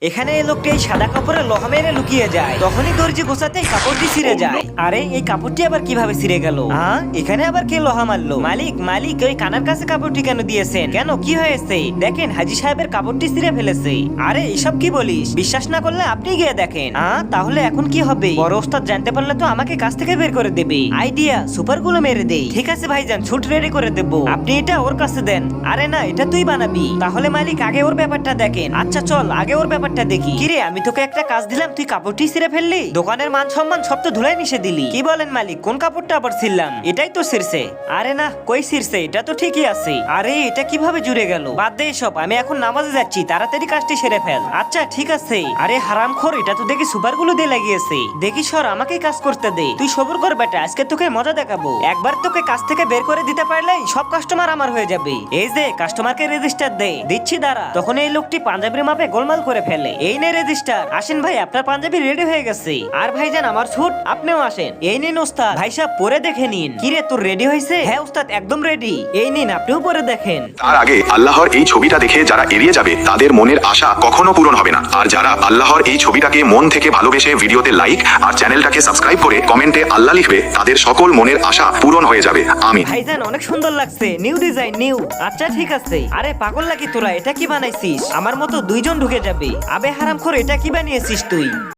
এখানে এই লোকটি এই সাদা কাপড়ে লোহা মেরে লুকিয়ে যায়, তখনই দর্জি গোছাতে কাপড়টি ছিঁড়ে যায়। আরে এই কাপড়টি আবার কিভাবে ছিঁড়ে গেল? এখানে আবার কে লোহা মারলো? মালিক মালিক ওই কানার কাছে কাপড়টি কেন দিয়েছেন? কেন কি হয়েছে? দেখেন হাজি সাহেবের কাপড়টি ছিঁড়ে ফেলেছে। আরে এসব কি বলিস? বিশ্বাস না করলে আপনি গিয়ে দেখেন। তাহলে এখন কি হবে? বড় ওস্তাদ জানতে পারলে তো আমাকে কাজ থেকে বের করে দেবে। আইডিয়া, সুপার গুলো মেরে দেই। ঠিক আছে ভাইজান, শুট রেডি করে দেবো, আপনি এটা ওর কাছে দেন। আরে না, এটা তুই বানাবি। তাহলে মালিক আগে ওর ব্যাপারটা দেখেন। আচ্ছা চল আগে ওর ব্যাপারটা দেখি। কিরে, আমি তোকে একটা কাজ দিলাম, তুই কাপড়টি ছিঁড়ে ফেললি? দোকানের মান সম্মান সব তো ধুলাই মিশে দিলি। কি বলেন মালিক, কোন কাপড়টা আবার ছিঁড়লাম? এটাই তো ছিঁড়ছে। আরে না, কই ছিঁড়ছে? এটা তো ঠিকই আছে। আরে এটা কিভাবে জুড়ে গেল? বাদ দে সব, আমি এখন নামাজে যাচ্ছি, তাড়াতাড়ি কাজটি সেরে ফেল। আচ্ছা ঠিক আছে। আরে হারামখোর, এটা তো দেখি সুপার গুলো দিয়ে লাগিয়েছে। দেখি সর, আমাকে কাজ করতে দে। তুই সবুর কর বেটা, আজকে তোকে মজা দেখাবো। একবার তোকে কাজ থেকে বের করে দিতে পারলেই সব কাস্টমার আমার হয়ে যাবে। এই যে কাস্টমারকে রেজিস্টার দে। দিচ্ছি দাঁড়া। তখন এই লোকটি পাঞ্জাবির মাপে গোলমাল করে ফেলে। এই নে রেজিস্টার। আসেন ভাই, আপনার পাঞ্জাবি রেডি হয়ে গেছে। আর ভাইজান আমার স্যুট, আপনিও আসেন। এই নিন ওস্তাদ। ভাই সাহেব পরে দেখে নিন। কিরে তোর রেডি হয়েছে? হ্যাঁ ওস্তাদ, একদম রেডি। এই নিন, আপনিও পরে দেখেন। তার আগে আল্লাহর এই ছবিটা দেখে যারা এড়িয়ে যাবে তাদের মনের আশা কখনো পূরণ হবে না। আর যারা আল্লাহর এই ছবিটাকে মন থেকে ভালোবেসে ভিডিওতে লাইক আর চ্যানেলটাকে সাবস্ক্রাইব করে কমেন্টে আল্লাহ লিখবে, তাদের সকল মনের আশা পূরণ হয়ে যাবে। আমিন। ভাইজান অনেক সুন্দর লাগছে, নিউ ডিজাইন নিউ। আচ্ছা ঠিক আছে। আরে পাগল নাকি তোরা? এটা কি বানাইছিস? আমার মতো দুইজন ঢুকে যাবে। আবে হারামখোর, এটা কি বানিয়েছিস তুই?